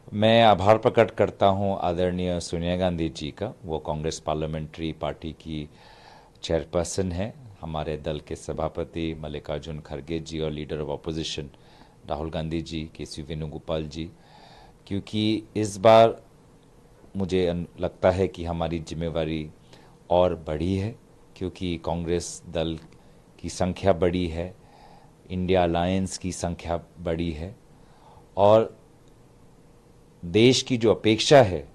मैं आभार प्रकट करता हूं आदरणीय सोनिया गांधी जी का। वो कांग्रेस पार्लियामेंट्री पार्टी की चेयरपर्सन है। हमारे दल के सभापति मल्लिकार्जुन खड़गे जी और leader of opposition Rahul Gandhi ji, K C Venugopal जी, क्योंकि इस बार मुझे लगता है कि हमारी जिम्मेवारी और बढ़ी है, क्योंकि कांग्रेस दल की संख्या बढ़ी है, इंडिया अलायंस की संख्या बढ़ी है, और देश की जो अपेक्षा है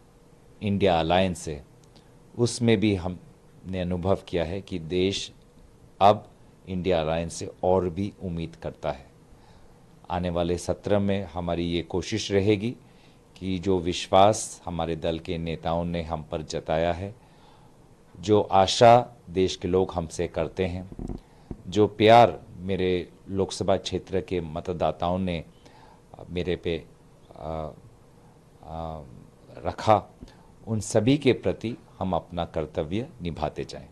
इंडिया अलायंस से, उसमें भी हमने अनुभव किया है कि देश अब इंडिया अलायंस से और भी उम्मीद करता है। आने वाले सत्र में हमारी ये कोशिश रहेगी कि जो विश्वास हमारे दल के नेताओं ने हम पर जताया है, जो आशा देश के लोग हमसे करते हैं, जो प्यार मेरे लोकसभा क्षेत्र के मतदाताओं ने मेरे पे रखा, उन सभी के प्रति हम अपना कर्तव्य निभाते जाएं।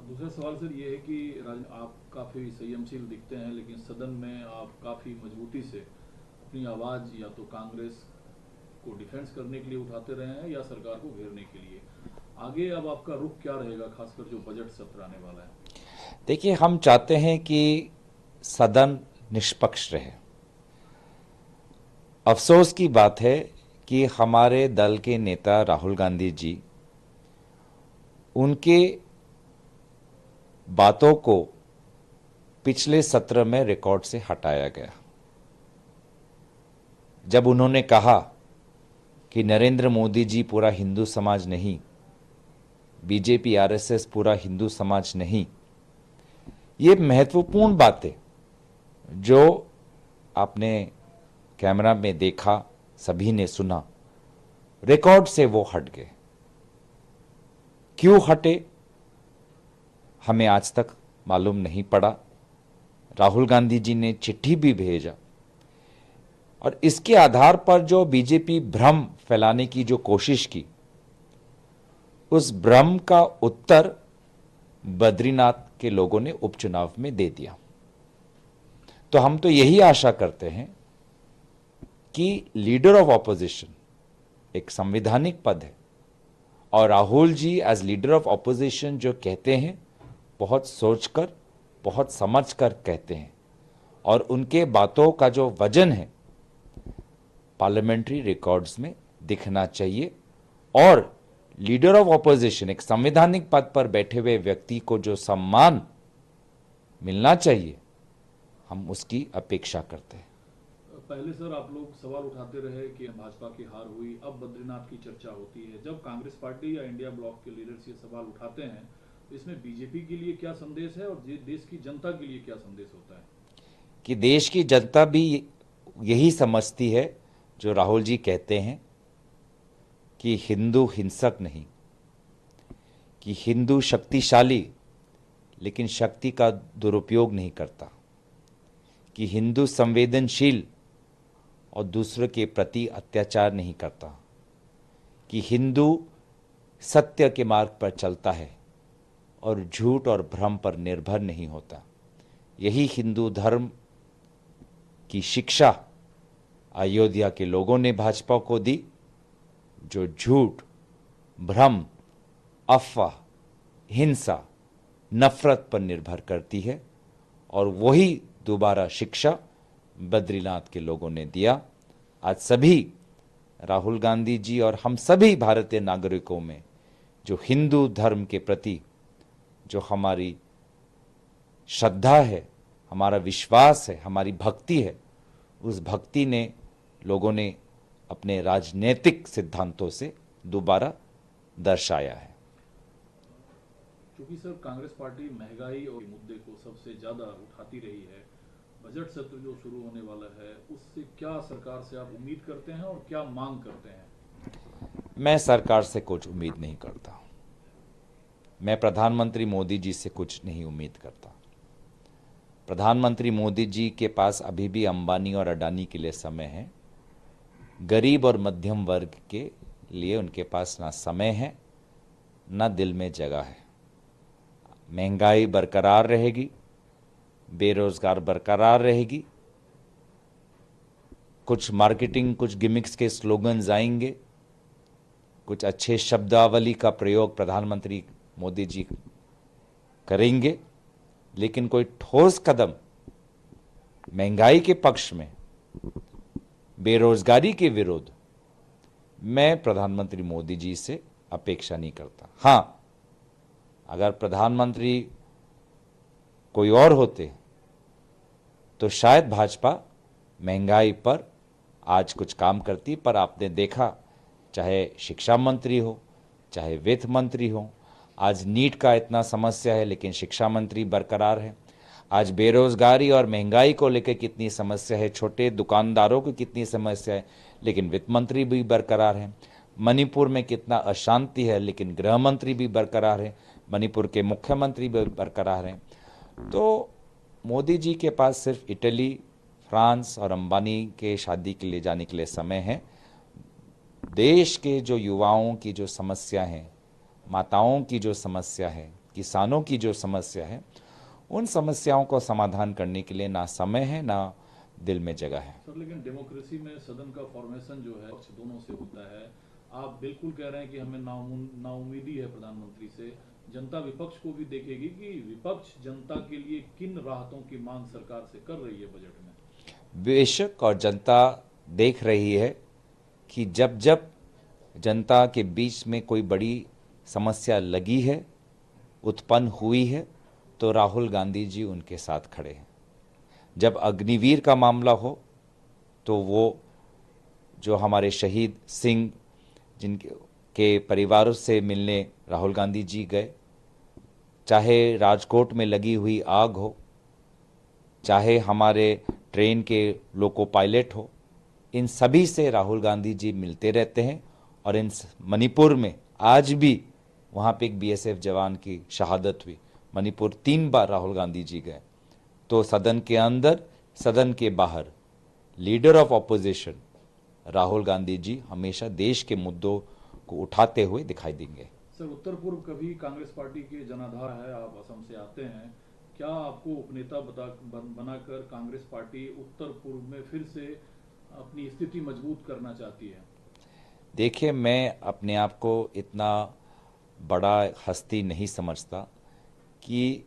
दूसरा सवाल सर ये है कि आप काफ़ी संयमशील दिखते हैं, लेकिन सदन में आप काफ़ी मजबूती से अपनी आवाज़ या तो कांग्रेस को डिफेंस करने के लिए उठाते रहे हैं या सरकार को घेरने के लिए। आगे अब आपका रुख क्या रहेगा, खासकर जो बजट सत्र आने वाला है? देखिए, हम चाहते हैं कि सदन निष्पक्ष रहे। अफसोस की बात है कि हमारे दल के नेता राहुल गांधी जी, उनके बातों को पिछले सत्र में रिकॉर्ड से हटाया गया। जब उन्होंने कहा कि नरेंद्र मोदी जी पूरा हिंदू समाज नहीं, बीजेपी आरएसएस पूरा हिंदू समाज नहीं, ये महत्वपूर्ण बातें जो आपने कैमरा में देखा, सभी ने सुना, रिकॉर्ड से वो हट गए। क्यों हटे हमें आज तक मालूम नहीं पड़ा। राहुल गांधी जी ने चिट्ठी भी भेजा, और इसके आधार पर जो बीजेपी भ्रम फैलाने की जो कोशिश की, उस भ्रम का उत्तर बद्रीनाथ के लोगों ने उपचुनाव में दे दिया। तो हम तो यही आशा करते हैं कि लीडर ऑफ ऑपोजिशन एक संवैधानिक पद है, और Rahul ji as leader of opposition जो कहते हैं, बहुत सोचकर, बहुत समझकर कहते हैं, और उनके बातों का जो वजन है पार्लियामेंट्री रिकॉर्ड्स में दिखना चाहिए। और लीडर ऑफ ऑपोजिशन, एक संवैधानिक पद पर बैठे हुए व्यक्ति को जो सम्मान मिलना चाहिए, हम उसकी अपेक्षा करते हैं। पहले सर आप लोग सवाल उठाते रहे कि भाजपा की हार हुई, अब बद्रीनाथ की चर्चा होती है। जब कांग्रेस पार्टी या इंडिया ब्लॉक के लीडर्स ये सवाल उठाते हैं, तो इसमें बीजेपी के लिए क्या संदेश है और देश की जनता के लिए क्या संदेश होता है? कि देश की जनता भी यही समझती है जो राहुल जी कहते हैं, कि हिंदू हिंसक नहीं, कि हिंदू शक्तिशाली लेकिन शक्ति का दुरुपयोग नहीं करता, कि हिंदू संवेदनशील और दूसरों के प्रति अत्याचार नहीं करता, कि हिंदू सत्य के मार्ग पर चलता है और झूठ और भ्रम पर निर्भर नहीं होता। यही हिंदू धर्म की शिक्षा अयोध्या के लोगों ने भाजपा को दी, जो झूठ, भ्रम, अफवाह, हिंसा, नफरत पर निर्भर करती है, और वही दोबारा शिक्षा बद्रीनाथ के लोगों ने दिया। आज सभी राहुल गांधी जी और हम सभी भारतीय नागरिकों में जो हिंदू धर्म के प्रति जो हमारी श्रद्धा है, हमारा विश्वास है, हमारी भक्ति है, उस भक्ति ने लोगों ने अपने राजनीतिक सिद्धांतों से दोबारा दर्शाया है। क्योंकि सर कांग्रेस पार्टी महंगाई और मुद्दे को सबसे ज्यादा उठाती रही है, बजट सत्र जो शुरू होने वाला है उससे क्या सरकार से आप उम्मीद करते हैं और क्या मांग करते हैं? मैं सरकार से कुछ उम्मीद नहीं करता। मैं प्रधानमंत्री मोदी जी से कुछ नहीं उम्मीद करता। प्रधानमंत्री मोदी जी के पास अभी भी अंबानी और अडानी के लिए समय है। गरीब और मध्यम वर्ग के लिए उनके पास ना समय है, ना दिल में जगह है। महंगाई बरकरार रहेगी, बेरोजगार बरकरार रहेगी, कुछ मार्केटिंग, कुछ गिमिक्स के स्लोगन्स आएंगे, कुछ अच्छे शब्दावली का प्रयोग प्रधानमंत्री मोदी जी करेंगे, लेकिन कोई ठोस कदम महंगाई के पक्ष में, बेरोजगारी के विरोध मैं प्रधानमंत्री मोदी जी से अपेक्षा नहीं करता। हां, अगर प्रधानमंत्री कोई और होते तो शायद भाजपा महंगाई पर आज कुछ काम करती, पर आपने देखा चाहे शिक्षा मंत्री हो, चाहे वित्त मंत्री हो, आज नीट का इतना समस्या है लेकिन शिक्षा मंत्री बरकरार है। आज बेरोजगारी और महंगाई को लेकर कितनी समस्या है, छोटे दुकानदारों की कितनी समस्या है, लेकिन वित्त मंत्री भी बरकरार है। मणिपुर में कितना अशांति है, लेकिन गृह मंत्री भी बरकरार है, मणिपुर के मुख्यमंत्री भी बरकरार हैं। तो मोदी जी के पास सिर्फ इटली, फ्रांस और अंबानी के शादी के लिए जाने के लिए समय है। देश के जो युवाओं की जो समस्या है, माताओं की जो समस्या है, किसानों की जो समस्या है, उन समस्याओं को समाधान करने के लिए ना समय है, ना दिल में जगह है। सर, लेकिन डेमोक्रेसी में सदन का फॉर्मेशन जो है पक्ष दोनों से होता है। आप बिल्कुल कह रहे हैं कि हमें नाउमीदी है प्रधानमंत्री से। जनता विपक्ष को भी देखेगी कि विपक्ष जनता के लिए किन राहतों की मांग सरकार से कर रही है बजट में। बेशक, और जनता देख रही है कि जब जब जनता के बीच में कोई बड़ी समस्या लगी है, उत्पन्न हुई है, तो राहुल गांधी जी उनके साथ खड़े हैं। जब अग्निवीर का मामला हो तो वो जो हमारे शहीद सिंह जिनके परिवारों से मिलने राहुल गांधी जी गए, चाहे राजकोट में लगी हुई आग हो, चाहे हमारे ट्रेन के लोको पायलट हो, इन सभी से राहुल गांधी जी मिलते रहते हैं। और इन मणिपुर में आज भी वहाँ पे एक बीएसएफ जवान की शहादत हुई, मणिपुर 3 बार राहुल गांधी जी गए। तो सदन के अंदर, सदन के बाहर leader of opposition Rahul Gandhi ji हमेशा देश के मुद्दों को उठाते हुए दिखाई देंगे। सर, उत्तर पूर्व कभी कांग्रेस पार्टी के जनाधार है, आप असम से आते हैं, क्या आपको उपनेता बनाकर कांग्रेस पार्टी उत्तर पूर्व में फिर से अपनी स्थिति मजबूत करना चाहती है? देखिए, मैं अपने आप को इतना बड़ा हस्ती नहीं समझता कि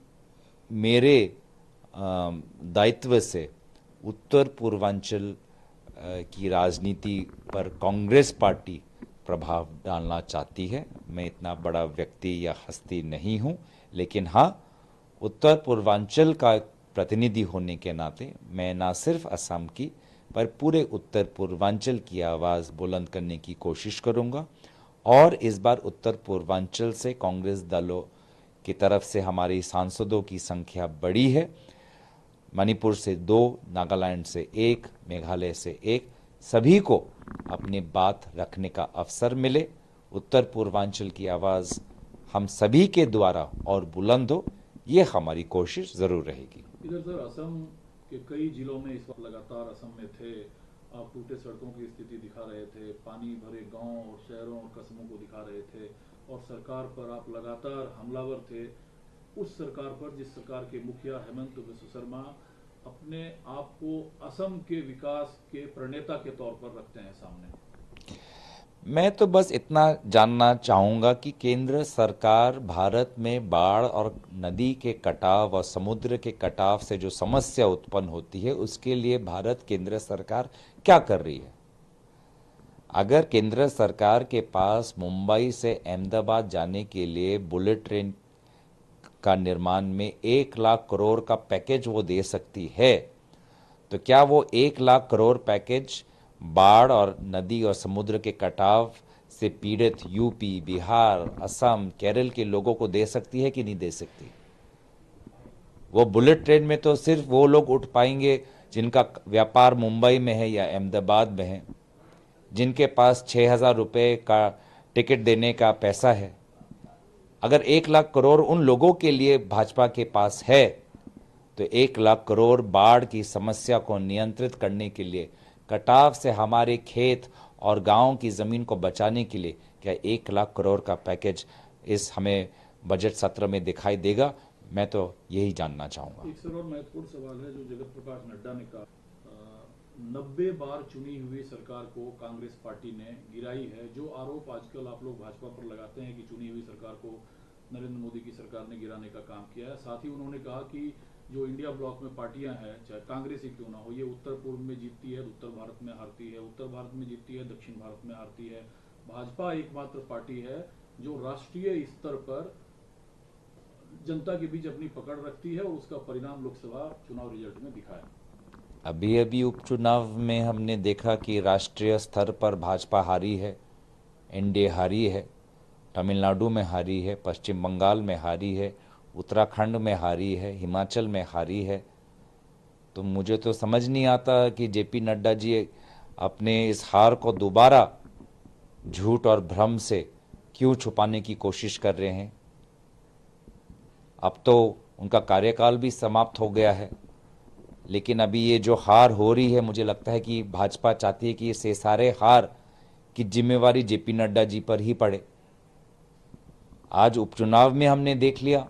मेरे दायित्व से उत्तर पूर्वांचल की राजनीति पर कांग्रेस पार्टी प्रभाव डालना चाहती है। मैं इतना बड़ा व्यक्ति या हस्ती नहीं हूं, लेकिन हाँ, उत्तर पूर्वांचल का प्रतिनिधि होने के नाते मैं ना सिर्फ असम की पर पूरे उत्तर पूर्वांचल की आवाज़ बुलंद करने की कोशिश करूंगा। और इस बार उत्तर पूर्वांचल से कांग्रेस दलों की तरफ से हमारी सांसदों की संख्या बड़ी है। मणिपुर से 2, नागालैंड से 1, मेघालय से 1, सभी को अपनी बात रखने का अवसर मिले। उत्तर पूर्वांचल की आवाज़ हम सभी के द्वारा और बुलंद हो, ये हमारी कोशिश ज़रूर रहेगी। इधर सर, असम के कई जिलों में इस वक्त लगातार असम में थे, आप टूटे सड़कों की स्थिति दिखा रहे थे, पानी भरे गांव और शहरों और कस्बों को दिखा रहे थे, और सरकार पर आप लगातार हमलावर थे। उस सरकार पर, जिस सरकार के मुखिया हेमंत बिस्व शर्मा अपने आप को असम के विकास के प्रणेता के तौर पर रखते हैं सामने, मैं तो बस इतना जानना चाहूँगा कि केंद्र सरकार भारत में बाढ़ और नदी के कटाव और समुद्र के कटाव से जो समस्या उत्पन्न होती है, उसके लिए भारत केंद्र सरकार क्या कर रही है। अगर केंद्र सरकार के पास मुंबई से अहमदाबाद जाने के लिए बुलेट ट्रेन का निर्माण में 1 लाख करोड़ का पैकेज वो दे सकती है, तो क्या वो 1 लाख करोड़ पैकेज बाढ़ और नदी और समुद्र के कटाव से पीड़ित यूपी, बिहार, असम, केरल के लोगों को दे सकती है कि नहीं दे सकती? वो बुलेट ट्रेन में तो सिर्फ वो लोग उठ पाएंगे जिनका व्यापार मुंबई में है या अहमदाबाद में है, जिनके पास 6,000 रुपये का टिकट देने का पैसा है। अगर 1 लाख करोड़ उन लोगों के लिए भाजपा के पास है, तो 1 लाख करोड़ बाढ़ की समस्या को नियंत्रित करने के लिए, कटाव से हमारे खेत और गांव की ज़मीन को बचाने के लिए क्या 1 लाख करोड़ का पैकेज इस हमें बजट सत्र में दिखाई देगा? मैं तो यही जानना चाहूँगा। एक सर और महत्वपूर्ण सवाल है जो जगत प्रकाश नड्डा ने कहा, 90 बार चुनी हुई सरकार को कांग्रेस पार्टी ने गिराई है। जो आरोप आजकल आप लोग भाजपा पर लगाते हैं कि चुनी हुई सरकार को नरेंद्र मोदी की सरकार ने गिराने का काम किया है। साथ ही उन्होंने कहा कि जो इंडिया ब्लॉक में पार्टियां हैं, चाहे कांग्रेस ही क्यों ना हो, ये उत्तर पूर्व में जीतती है, उत्तर भारत में हारती है, उत्तर भारत में जीतती है, दक्षिण भारत में हारती है। भाजपा एकमात्र पार्टी है जो राष्ट्रीय स्तर पर जनता के बीच अपनी पकड़ रखती है और उसका परिणाम लोकसभा चुनाव रिजल्ट में दिखा है। अभी अभी उपचुनाव में हमने देखा कि राष्ट्रीय स्तर पर भाजपा हारी है, एनडीए हारी है, तमिलनाडु में हारी है, पश्चिम बंगाल में हारी है, उत्तराखंड में हारी है, हिमाचल में हारी है। तो मुझे तो समझ नहीं आता कि जेपी नड्डा जी अपने इस हार को दोबारा झूठ और भ्रम से क्यों छुपाने की कोशिश कर रहे हैं। अब तो उनका कार्यकाल भी समाप्त हो गया है, लेकिन अभी ये जो हार हो रही है, मुझे लगता है कि भाजपा चाहती है कि ये सारे हार की जिम्मेवारी जेपी नड्डा जी पर ही पड़े। आज उपचुनाव में हमने देख लिया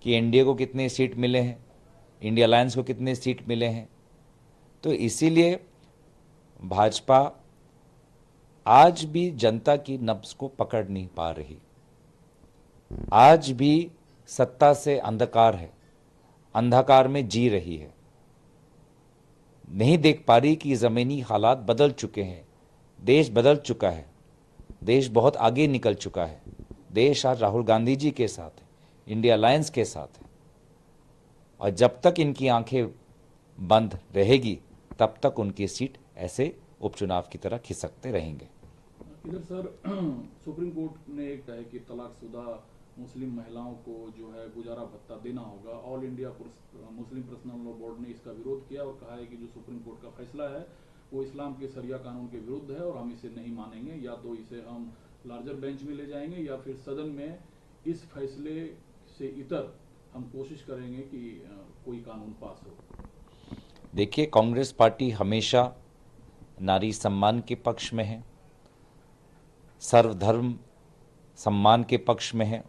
कि एनडीए को कितने सीट मिले हैं, इंडिया अलायंस को कितने सीट मिले हैं। तो इसीलिए भाजपा आज भी जनता की नब्ज को पकड़ नहीं पा रही। आज भी सत्ता से अंधकार है, अंधकार में जी रही है, नहीं देख पा रही कि ज़मीनी हालात बदल चुके हैं, देश बदल चुका है, देश बहुत आगे निकल चुका है। देश आज राहुल गांधी जी के साथ है, इंडिया अलायंस के साथ है, और जब तक इनकी आंखें बंद रहेगी तब तक उनकी सीट ऐसे उपचुनाव की तरह खिसकते रहेंगे। इधर सर सुप्रीम कोर्ट ने एक है कि तलाकशुदा मुस्लिम महिलाओं को जो है गुजारा भत्ता देना होगा। All India Muslim personal law board ने इसका विरोध किया और कहा है कि जो सुप्रीम कोर्ट का फैसला है वो इस्लाम के शरिया कानून के विरुद्ध है और हम इसे नहीं मानेंगे। या तो इसे हम लार्जर बेंच में ले जाएंगे या फिर सदन में इस फैसले से इतर हम कोशिश करेंगे कि कोई कानून पास हो। देखिए, कांग्रेस पार्टी हमेशा नारी सम्मान के पक्ष में है, सर्वधर्म सम्मान के पक्ष में है,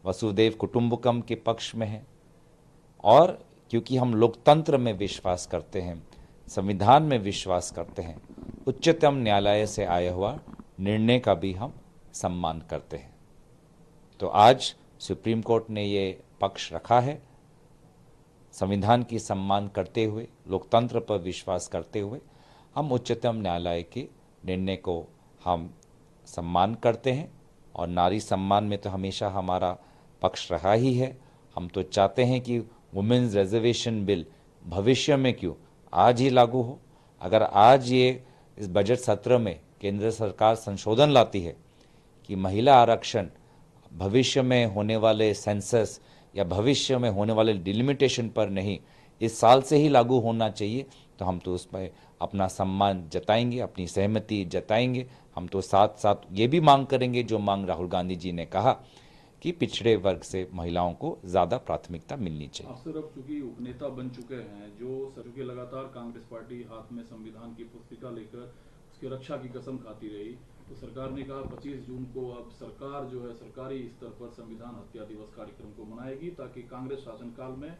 वसुदेव कुटुंबकम के पक्ष में है। और क्योंकि हम लोकतंत्र में विश्वास करते हैं, संविधान में विश्वास करते हैं, उच्चतम न्यायालय से आया हुआ निर्णय का भी हम सम्मान करते हैं। तो आज सुप्रीम कोर्ट ने ये पक्ष रखा है, संविधान की सम्मान करते हुए, लोकतंत्र पर विश्वास करते हुए हम उच्चतम न्यायालय के निर्णय को हम सम्मान करते हैं। और नारी सम्मान में तो हमेशा हमारा पक्ष रहा ही है। हम तो चाहते हैं कि वुमेन्स रिजर्वेशन बिल भविष्य में क्यों आज ही लागू हो। अगर आज ये इस बजट सत्र में केंद्र सरकार संशोधन लाती है कि महिला आरक्षण भविष्य में होने वाले सेंसस या भविष्य में होने वाले डिलिमिटेशन पर नहीं, इस साल से ही लागू होना चाहिए, तो हम तो उसमें अपना सम्मान जताएंगे, अपनी सहमति जताएंगे। हम तो साथ साथ ये भी मांग करेंगे जो मांग राहुल गांधी जी ने कहा कि पिछड़े वर्ग से महिलाओं को ज़्यादा प्राथमिकता मिलनी चाहिए। आप सर अब चूंकि उपनेता बन चुके हैं, जो सर के लगातार कांग्रेस पार्टी हाथ में संविधान की पुस्तिका लेकर उसकी रक्षा की कसम खाती रही, तो सरकार ने कहा 25 जून को अब सरकार जो है सरकारी स्तर पर संविधान हत्या दिवस कार्यक्रम को मनाएगी ताकि कांग्रेस शासनकाल में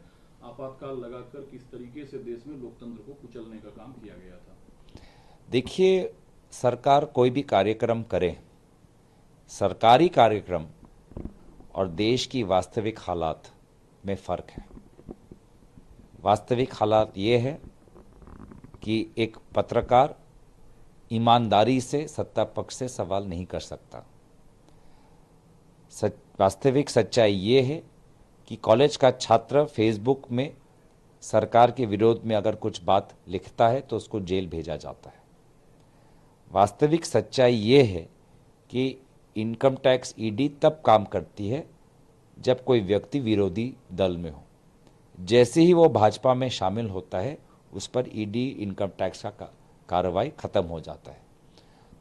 आपातकाल लगाकर किस तरीके से देश में लोकतंत्र को कुचलने का काम किया गया था। देखिए, सरकार कोई भी कार्यक्रम करे, सरकारी कार्यक्रम और देश की वास्तविक हालात में फ़र्क है। वास्तविक हालात ये है कि एक पत्रकार ईमानदारी से सत्ता पक्ष से सवाल नहीं कर सकता। वास्तविक सच्चाई ये है कि कॉलेज का छात्र फेसबुक में सरकार के विरोध में अगर कुछ बात लिखता है तो उसको जेल भेजा जाता है। वास्तविक सच्चाई ये है कि इनकम टैक्स ईडी तब काम करती है जब कोई व्यक्ति विरोधी दल में हो। जैसे ही वो भाजपा में शामिल होता है उस पर ईडी इनकम टैक्स का कार्रवाई खत्म हो जाता है।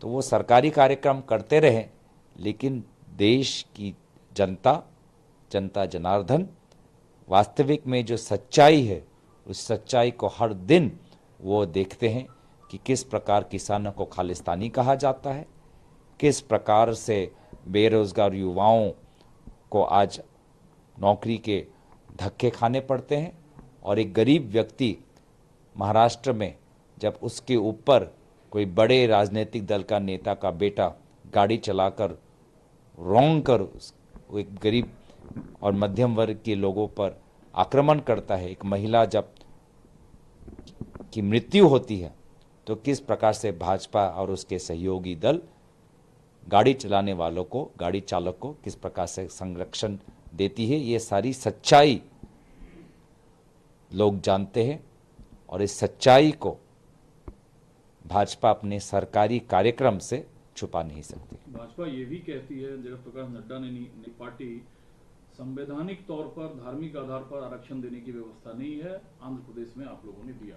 तो वो सरकारी कार्यक्रम करते रहे, लेकिन देश की जनता जनार्दन वास्तविक में जो सच्चाई है उस सच्चाई को हर दिन वो देखते हैं कि किस प्रकार किसानों को खालिस्तानी कहा जाता है, किस प्रकार से बेरोजगार युवाओं को आज नौकरी के धक्के खाने पड़ते हैं और एक गरीब व्यक्ति महाराष्ट्र में जब उसके ऊपर कोई बड़े राजनीतिक दल का नेता का बेटा गाड़ी चलाकर रौंद कर एक गरीब और मध्यम वर्ग के लोगों पर आक्रमण करता है, एक महिला जब की मृत्यु होती है, तो किस प्रकार से भाजपा और उसके सहयोगी दल गाड़ी चलाने वालों को, गाड़ी चालक को किस प्रकार से संरक्षण देती है, ये सारी सच्चाई लोग जानते हैं। और इस सच्चाई को भाजपा अपने सरकारी कार्यक्रम से छुपा नहीं सकती। भाजपा ये भी कहती है, जगत प्रकाश नड्डा ने पार्टी संवैधानिक तौर पर धार्मिक आधार पर आरक्षण देने की व्यवस्था नहीं है, आंध्र प्रदेश में आप लोगों ने दिया।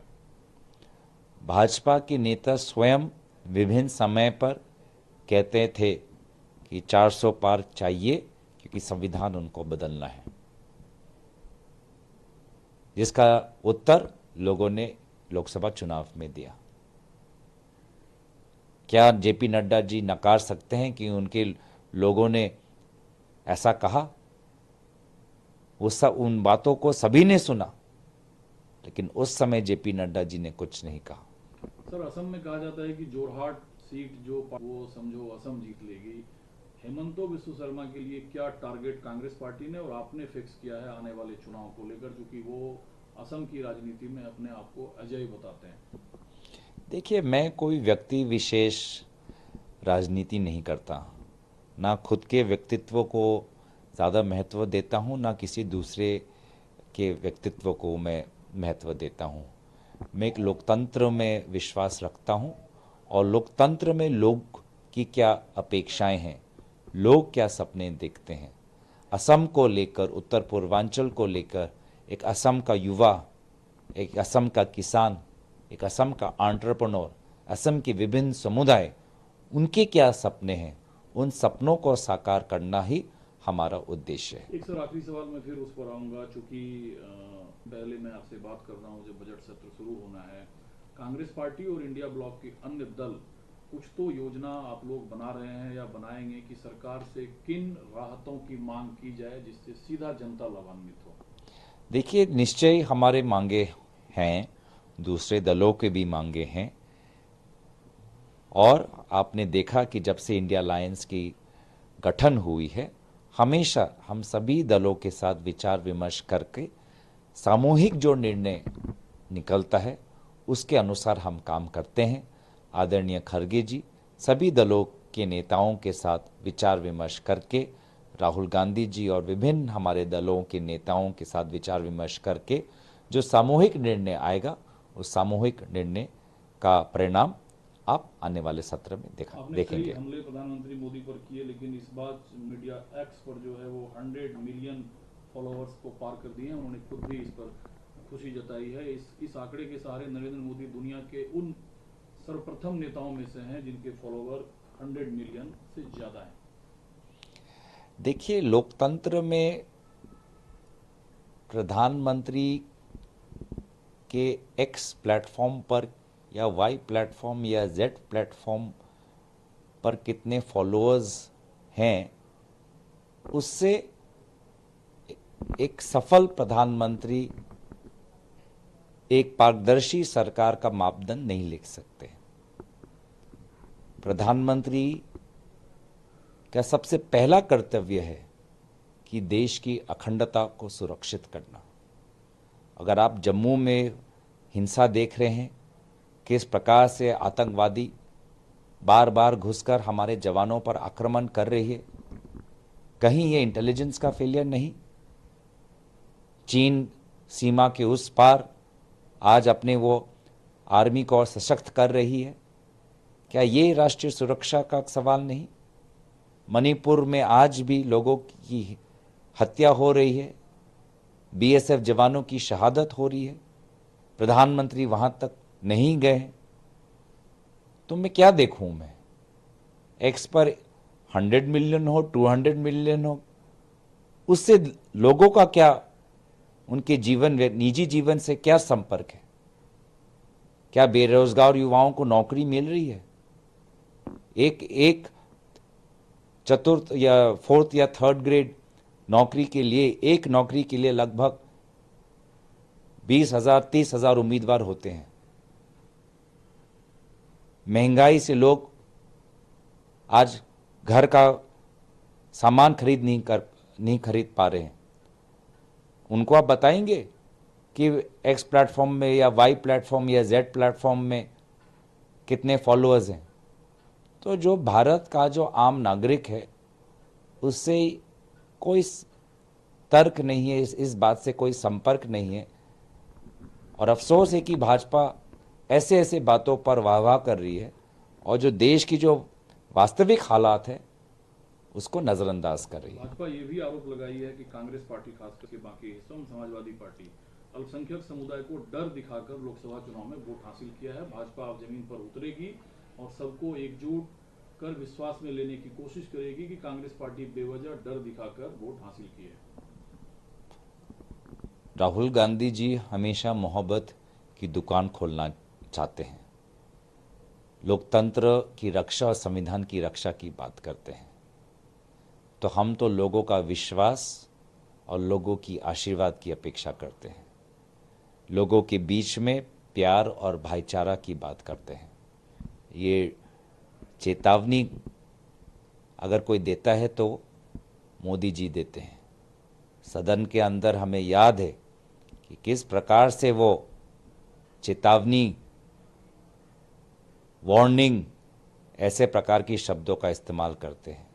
भाजपा के नेता स्वयं विभिन्न समय पर कहते थे कि 400 पार चाहिए, क्योंकि संविधान उनको बदलना है, जिसका उत्तर लोगों ने लोकसभा चुनाव में दिया। क्या जेपी नड्डा जी नकार सकते हैं कि उनके लोगों ने ऐसा कहा? उन बातों को सभी ने सुना, लेकिन उस समय जेपी नड्डा जी ने कुछ नहीं कहा। सर, असम में कहा जाता है कि जोरहाट सीट जो वो समझो असम जीत लेगी। हेमंतो बिस्व शर्मा के लिए क्या टारगेट कांग्रेस पार्टी ने और आपने फिक्स किया है आने वाले चुनाव को लेकर, क्योंकि वो असम की राजनीति में अपने आप को अजय बताते हैं? देखिए, मैं कोई व्यक्ति विशेष राजनीति नहीं करता, ना खुद के व्यक्तित्व को ज़्यादा महत्व देता हूँ, ना किसी दूसरे के व्यक्तित्व को मैं महत्व देता हूँ। मैं एक लोकतंत्र में विश्वास रखता हूँ, और लोकतंत्र में लोग की क्या अपेक्षाएं हैं, लोग क्या सपने देखते हैं। असम को लेकर, उत्तर पूर्वांचल को लेकर, एक असम का युवा, एक असम का किसान, एक असम का एंटरप्रेन्योर, असम के विभिन्न समुदाय, उनके क्या सपने हैं, उन सपनों को साकार करना ही हमारा उद्देश्य है। एक सर आखिरी सवाल मैं फिर उस पर आऊंगा, चूंकि पहले मैं आपसे बात कर रहा हूं, जब बजट सत्र शुरू होना है, कांग्रेस पार्टी और इंडिया ब्लॉक के अन्य दल कुछ तो योजना आप लोग बना रहे हैं या बनाएंगे कि सरकार से किन राहतों की मांग की जाए जिससे सीधा जनता लाभान्वित हो? देखिए, निश्चय हमारे मांगे हैं, दूसरे दलों के भी मांगे हैं, और आपने देखा कि जब से इंडिया अलायंस की गठन हुई है, हमेशा हम सभी दलों के साथ विचार विमर्श करके सामूहिक जो निर्णय निकलता है उसके अनुसार हम काम करते हैं। आदरणीय खड़गे जी सभी दलों के नेताओं के साथ विचार विमर्श करके, राहुल गांधी जी और विभिन्न हमारे दलों के नेताओं के साथ विचार विमर्श करके जो सामूहिक निर्णय आएगा, उस सामूहिक निर्णय का परिणाम आप आने वाले सत्र में देखेंगे। हमले प्रधानमंत्री मोदी पर किए, लेकिन इस बार मीडिया एक्स पर जो है वो 100 मिलियन फॉलोअर्स को पार कर दिए हैं। उन्होंने खुद भी इस पर खुशी जताई है। इस आंकड़े के सहारे नरेंद्र मोदी दुनिया के उन सर्वप्रथम नेताओं में से हैं जिनके फॉलोअर 100 मिलियन से ज्यादा हैं। देखिए, लोकतंत्र में प्रधानमंत्री के एक्स प्लेटफॉर्म पर या वाई प्लेटफॉर्म या जेड प्लेटफॉर्म पर कितने फॉलोअर्स हैं, उससे एक सफल प्रधानमंत्री एक पारदर्शी सरकार का मापदंड नहीं लिख सकते। प्रधानमंत्री का सबसे पहला कर्तव्य है कि देश की अखंडता को सुरक्षित करना। अगर आप जम्मू में हिंसा देख रहे हैं, किस प्रकार से आतंकवादी बार बार घुसकर हमारे जवानों पर आक्रमण कर रही है, कहीं ये इंटेलिजेंस का फेलियर नहीं? चीन सीमा के उस पार आज अपने वो आर्मी को और सशक्त कर रही है, क्या ये राष्ट्रीय सुरक्षा का सवाल नहीं? मणिपुर में आज भी लोगों की हत्या हो रही है, बीएसएफ जवानों की शहादत हो रही है, प्रधानमंत्री वहां तक नहीं गए। तो मैं क्या देखूं? मैं एक्स पर 100 मिलियन हो, 200 मिलियन हो, उससे लोगों का क्या, उनके जीवन, निजी जीवन से क्या संपर्क है? क्या बेरोजगार युवाओं को नौकरी मिल रही है? एक चतुर्थ या फोर्थ या थर्ड ग्रेड नौकरी के लिए, एक नौकरी के लिए लगभग 20,000 30,000 उम्मीदवार होते हैं। महंगाई से लोग आज घर का सामान नहीं खरीद पा रहे हैं। उनको आप बताएंगे कि एक्स प्लेटफॉर्म में या वाई प्लेटफॉर्म या जेड प्लेटफॉर्म में कितने फॉलोअर्स हैं? तो जो भारत का जो आम नागरिक है उससे कोई तर्क नहीं है, इस बात से कोई संपर्क नहीं है। और अफसोस है कि भाजपा ऐसे ऐसे बातों पर वाह कर रही है और जो देश की जो वास्तविक हालात है उसको नजरअंदाज कर रही है। भाजपा ये भी आरोप लगाई है कि कांग्रेस पार्टी, खास करके बाकी हिस्सों में समाजवादी पार्टी, अल्पसंख्यक समुदाय को डर दिखाकर लोकसभा चुनाव में वोट हासिल किया है। भाजपा अब जमीन पर उतरेगी और सबको एकजुट कर विश्वास में लेने की कोशिश करेगी कि कांग्रेस पार्टी बेवजह डर दिखाकर वोट हासिल किए। राहुल गांधी जी हमेशा मोहब्बत की दुकान खोलना चाहते हैं, लोकतंत्र की रक्षा और संविधान की रक्षा की बात करते हैं। तो हम तो लोगों का विश्वास और लोगों की आशीर्वाद की अपेक्षा करते हैं, लोगों के बीच में प्यार और भाईचारा की बात करते हैं। ये चेतावनी अगर कोई देता है तो मोदी जी देते हैं। सदन के अंदर हमें याद है कि किस प्रकार से वो चेतावनी, वार्निंग, ऐसे प्रकार की शब्दों का इस्तेमाल करते हैं।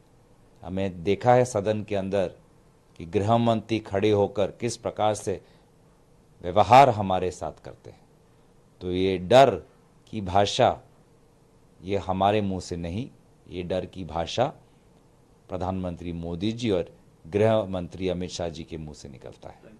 हमें देखा है सदन के अंदर कि गृह मंत्री खड़े होकर किस प्रकार से व्यवहार हमारे साथ करते हैं। तो ये डर की भाषा ये हमारे मुंह से नहीं, ये डर की भाषा प्रधानमंत्री मोदी जी और गृह मंत्री अमित शाह जी के मुंह से निकलता है।